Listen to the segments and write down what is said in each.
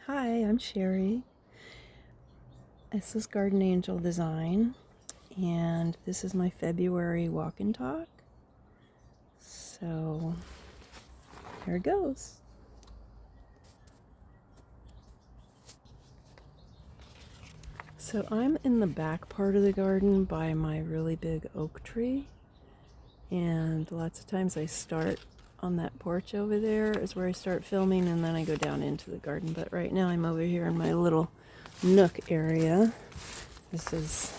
Hi, I'm Sherry. This is Garden Angel Design, and this is my February walk and talk. So, here it goes. So I'm in the back part of the garden by my really big oak tree, and lots of times I start on that porch over there is where I start filming, and then I go down into the garden. But right now I'm over here in my little nook area. This is,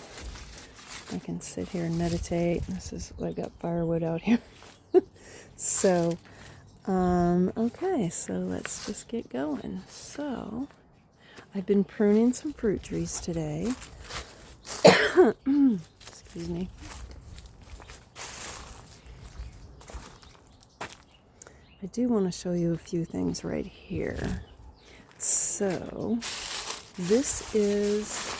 I can sit here and meditate. This is, I've got firewood out here. So, okay, so let's just get going. So, I've been pruning some fruit trees today. Excuse me. I do want to show you a few things right here. So, this is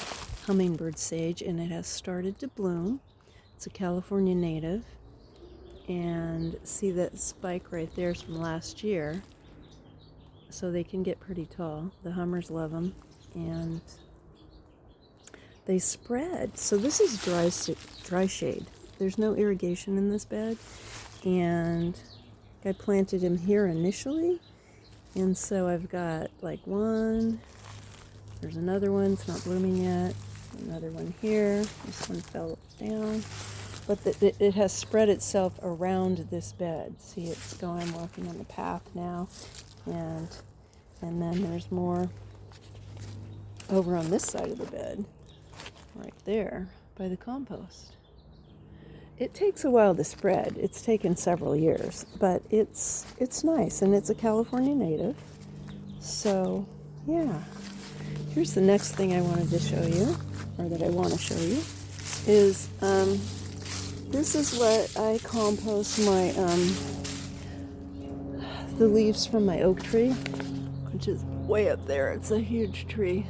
hummingbird sage, and it has started to bloom. It's a California native. And see that spike right there is from last year. So they can get pretty tall. The hummers love them. And they spread. So this is dry shade. There's no irrigation in this bed. And I planted him here initially. And so I've got like one. There's another one. It's not blooming yet. Another one here. This one fell down. But it has spread itself around this bed. See, it's going, I'm walking on the path now. And then there's more over on this side of the bed, right there, by the compost. It takes a while to spread. It's taken several years, but it's nice, and it's a California native. So, yeah. Here's the next thing I wanted to show you, or that I want to show you, is this is what I compost my, the leaves from my oak tree, which is way up there. It's a huge tree.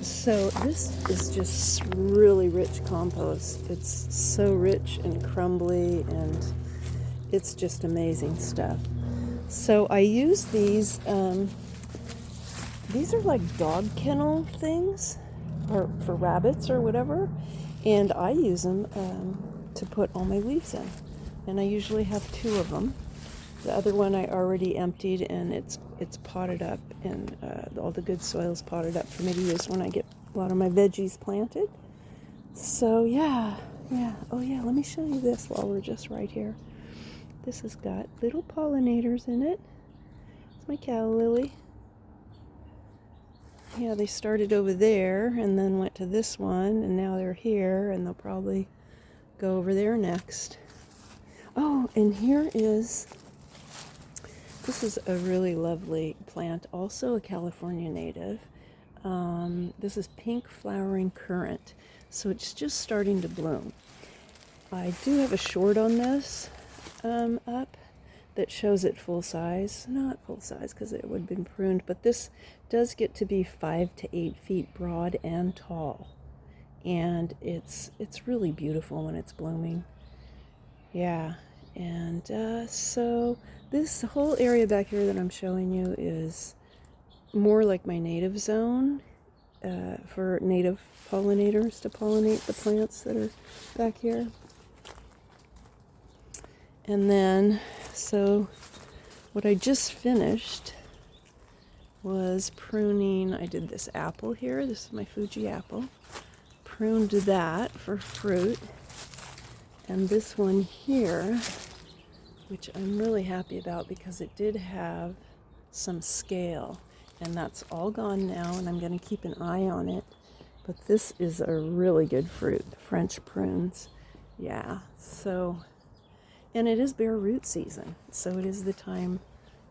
So this is just really rich compost. It's so rich and crumbly, and it's just amazing stuff. So I use these are like dog kennel things, or for rabbits or whatever. And I use them to put all my leaves in. And I usually have 2 of them. The other one I already emptied, and it's potted up, and all the good soil's potted up for me to use when I get a lot of my veggies planted. So yeah. Oh yeah, let me show you this while we're just right here. This has got little pollinators in it. It's my calla lily. Yeah, they started over there and then went to this one, and now they're here, and they'll probably go over there next. Oh, and this is a really lovely plant, also a California native. This is pink flowering currant, so it's just starting to bloom. I do have a short on this up that shows it full size. Not full size because it would have been pruned, but this does get to be 5 to 8 feet broad and tall. And it's really beautiful when it's blooming. Yeah, and so this whole area back here that I'm showing you is more like my native zone for native pollinators to pollinate the plants that are back here. And then, so what I just finished was pruning. I did this apple here. This is my Fuji apple. Pruned that for fruit. And this one here, which I'm really happy about because it did have some scale. And that's all gone now, and I'm going to keep an eye on it. But this is a really good fruit, French prunes. Yeah, so, and it is bare root season, so it is the time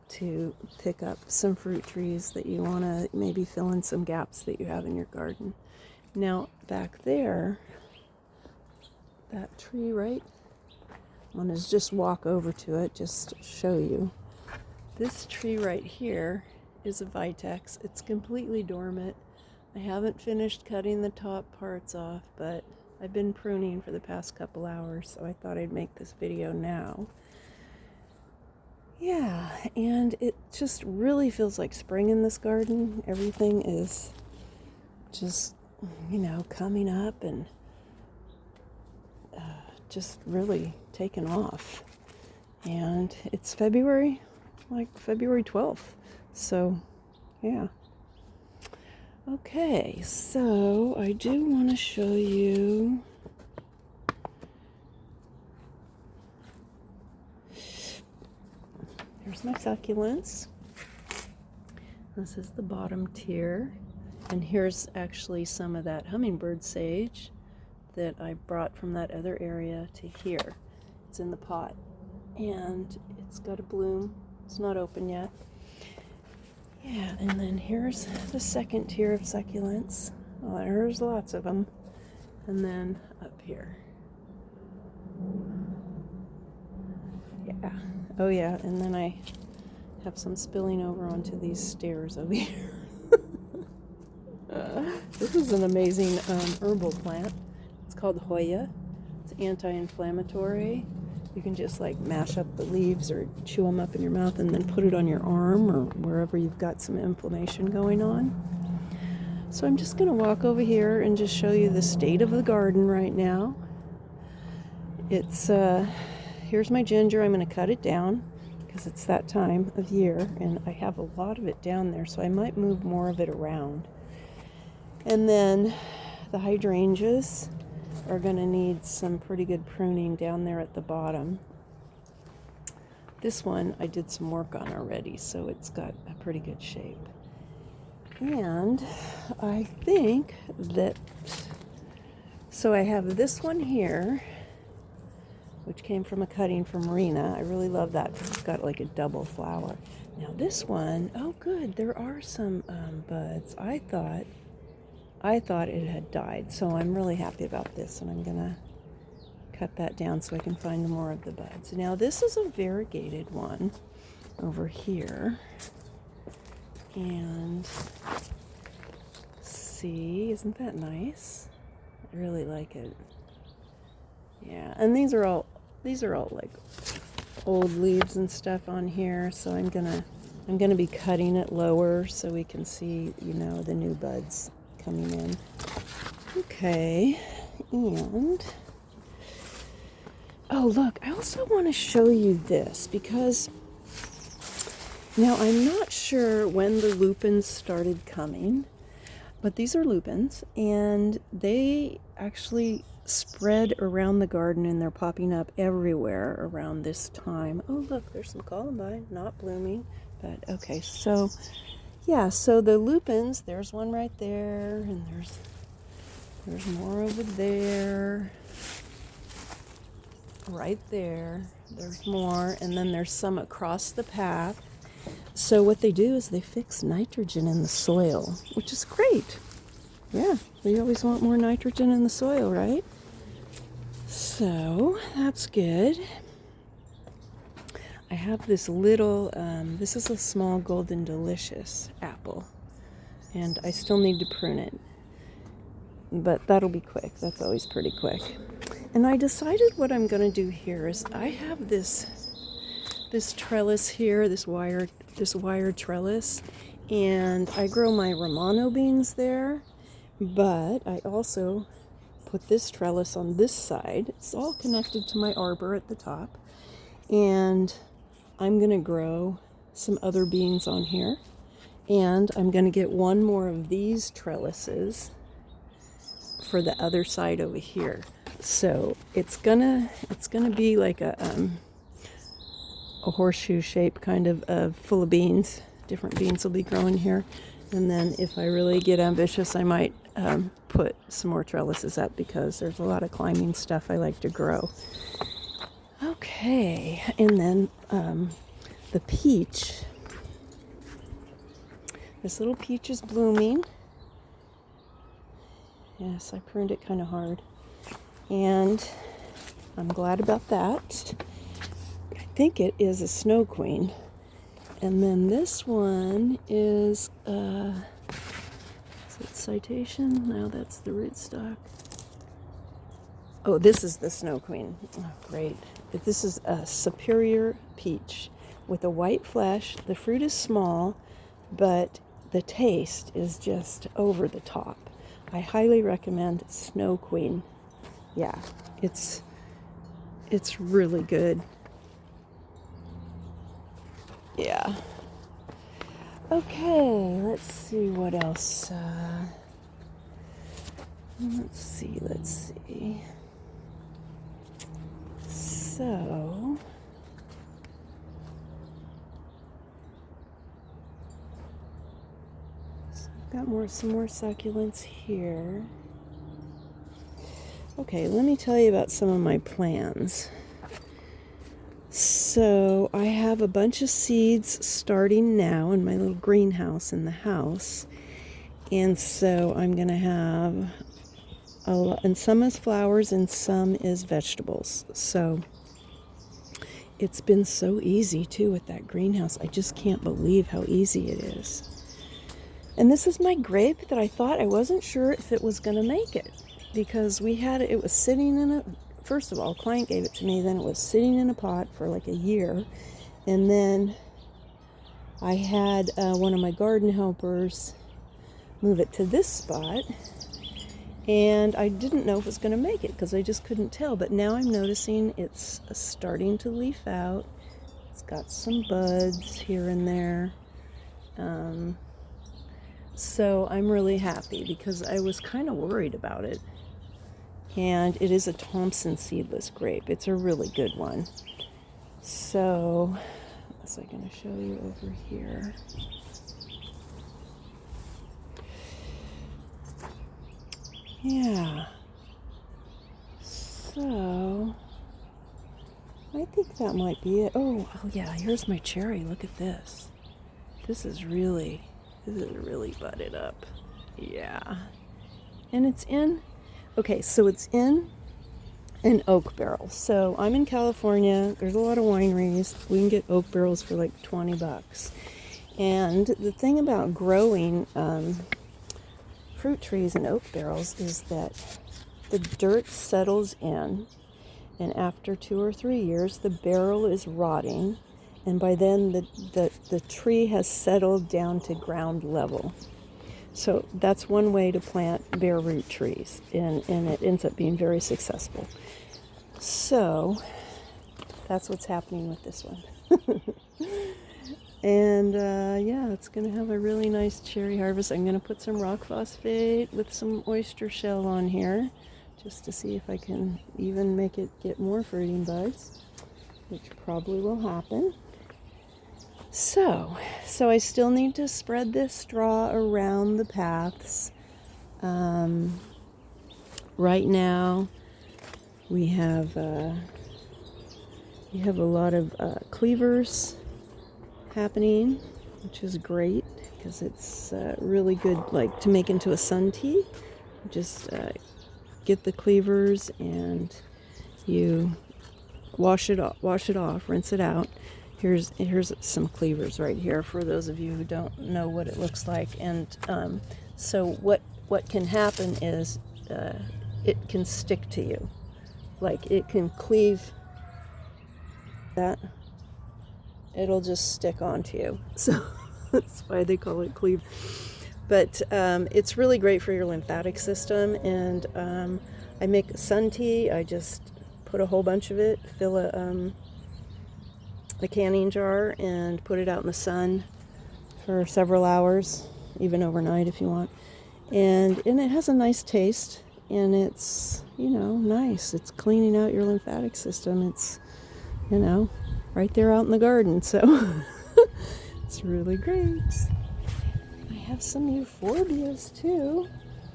to pick up some fruit trees that you want to maybe fill in some gaps that you have in your garden. Now, back there, that tree, right? I want to just walk over to it, just to show you. This tree right here is a vitex. It's completely dormant. I haven't finished cutting the top parts off, but I've been pruning for the past couple hours, so I thought I'd make this video now. Yeah, and it just really feels like spring in this garden. Everything is just, coming up and just really taken off. And it's February 12th. So, yeah. Okay, so I do want to show you here's my succulents. This is the bottom tier. And here's actually some of that hummingbird sage that I brought from that other area to here. It's in the pot. And it's got a bloom. It's not open yet. Yeah, and then here's the second tier of succulents. Oh, there's lots of them. And then up here. Yeah. Oh, yeah, and then I have some spilling over onto these stairs over here. This is an amazing herbal plant. It's called Hoya. It's anti-inflammatory. You can just like mash up the leaves or chew them up in your mouth and then put it on your arm or wherever you've got some inflammation going on. So I'm just going to walk over here and just show you the state of the garden right now. It's here's my ginger. I'm going to cut it down because it's that time of year and I have a lot of it down there, so I might move more of it around. And then the hydrangeas are going to need some pretty good pruning down there at the bottom. This one I did some work on already, so it's got a pretty good shape. And I think that, so I have this one here, which came from a cutting from Marina. I really love that because it's got like a double flower. Now this one, oh good, there are some buds. I thought it had died, so I'm really happy about this, and I'm gonna cut that down so I can find more of the buds. Now this is a variegated one over here, and see, isn't that nice? I really like it. Yeah, and these are all like old leaves and stuff on here, so I'm gonna be cutting it lower so we can see, the new buds coming in. Okay, and oh look, I also want to show you this because now I'm not sure when the lupins started coming, but these are lupins and they actually spread around the garden and they're popping up everywhere around this time. Oh look, there's some columbine, not blooming, but okay, so yeah, so the lupins, there's one right there, and there's more over there, right there, there's more, and then there's some across the path. So what they do is they fix nitrogen in the soil, which is great. Yeah, we always want more nitrogen in the soil, right? So that's good. I have this little, this is a small golden delicious apple, and I still need to prune it, but that'll be quick. That's always pretty quick. And I decided what I'm going to do here is I have this trellis here, this wired trellis, and I grow my Romano beans there, but I also put this trellis on this side. It's all connected to my arbor at the top, and I'm going to grow some other beans on here, and I'm going to get one more of these trellises for the other side over here. So it's gonna be like a horseshoe shape kind of full of beans. Different beans will be growing here, and then if I really get ambitious, I might put some more trellises up because there's a lot of climbing stuff I like to grow. Okay, and then the peach. This little peach is blooming. Yes, I pruned it kind of hard, and I'm glad about that. I think it is a snow queen. And then this one is it citation? No, that's the rootstock. Oh, this is the snow queen. Oh, great. This is a superior peach. with a white flesh. The fruit is small, but the taste is just over the top. I highly recommend Snow Queen. Yeah, it's really good. Yeah. Okay, let's see what else. Let's see. So, I've got some more succulents here. Okay, let me tell you about some of my plans. So I have a bunch of seeds starting now in my little greenhouse in the house. And so I'm going to have a lot, and some is flowers and some is vegetables. So it's been so easy too with that greenhouse. I just can't believe how easy it is. And this is my grape that I thought, I wasn't sure if it was going to make it, because it was sitting in a, first of all, a client gave it to me, then it was sitting in a pot for like a year. And then I had one of my garden helpers move it to this spot, and I didn't know if it was going to make it because I just couldn't tell. But now I'm noticing it's starting to leaf out. It's got some buds here and there. So I'm really happy because I was kind of worried about it. And it is a Thompson seedless grape. It's a really good one. So, what am I going to show you over here? Yeah. So, I think that might be it. Oh yeah, here's my cherry. Look at this. This is really budded up. Yeah. And it's in an oak barrel. So I'm in California. There's a lot of wineries. We can get oak barrels for like $20. And the thing about growing fruit trees in oak barrels is that the dirt settles in, and after 2 or 3 years, the barrel is rotting, and by then the tree has settled down to ground level. So that's one way to plant bare root trees, and it ends up being very successful. So that's what's happening with this one. And yeah, it's going to have a really nice cherry harvest. I'm going to put some rock phosphate with some oyster shell on here, just to see if I can even make it get more fruiting buds, which probably will happen. So I still need to spread this straw around the paths. Right now, we have a lot of cleavers happening, which is great because it's really good, like to make into a sun tea. Just get the cleavers and you wash it off, rinse it out. Here's some cleavers right here for those of you who don't know what it looks like. And so what can happen is it can stick to you, like it can cleave that. It'll just stick onto you. So that's why they call it cleave. But it's really great for your lymphatic system. And I make a sun tea. I just put a whole bunch of it, fill a canning jar, and put it out in the sun for several hours, even overnight if you want. And it has a nice taste, and it's, nice. It's cleaning out your lymphatic system. It's, right there out in the garden. So it's really great. I have some euphorbias too.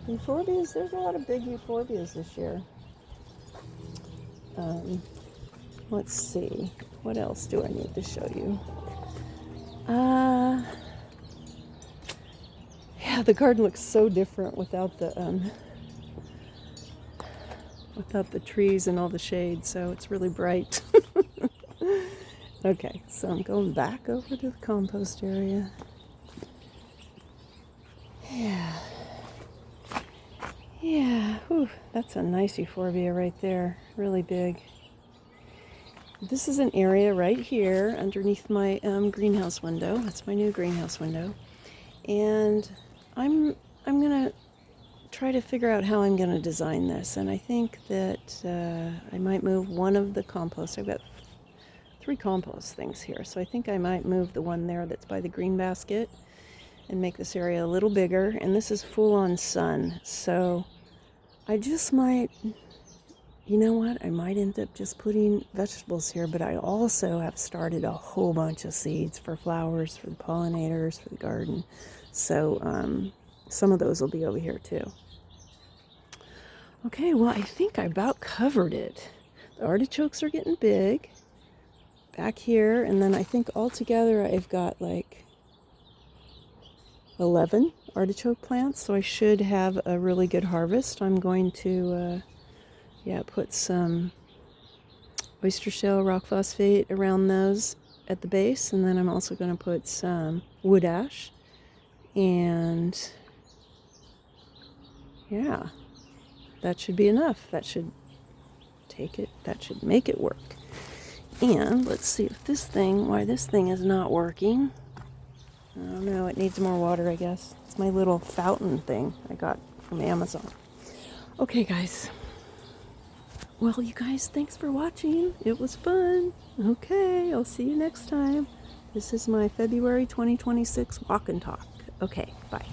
Euphorbias, there's a lot of big euphorbias this year. Let's see. What else do I need to show you? Yeah, the garden looks so different without the trees and all the shade, so it's really bright. Okay, so I'm going back over to the compost area. Yeah, whew, that's a nice euphorbia right there, really big. this is an area right here underneath my greenhouse window. That's my new greenhouse window. And I'm gonna try to figure out how I'm gonna design this. And I think that I might move one of the compost. I've got 3 compost things here. So I think I might move the one there that's by the green basket and make this area a little bigger. And this is full on sun. So I just might, you know what? I might end up just putting vegetables here, but I also have started a whole bunch of seeds for flowers, for the pollinators, for the garden. So some of those will be over here too. Okay, well, I think I about covered it. The artichokes are getting big back here, and then I think altogether I've got like 11 artichoke plants, so I should have a really good harvest. I'm going to put some oyster shell rock phosphate around those at the base, and then I'm also going to put some wood ash, and yeah, that should be enough. That should make it work. And let's see if why this thing is not working. I don't know, it needs more water, I guess. It's my little fountain thing I got from Amazon. Okay, guys. Well, you guys, thanks for watching. It was fun. Okay, I'll see you next time. This is my February 2026 walk and talk. Okay, bye.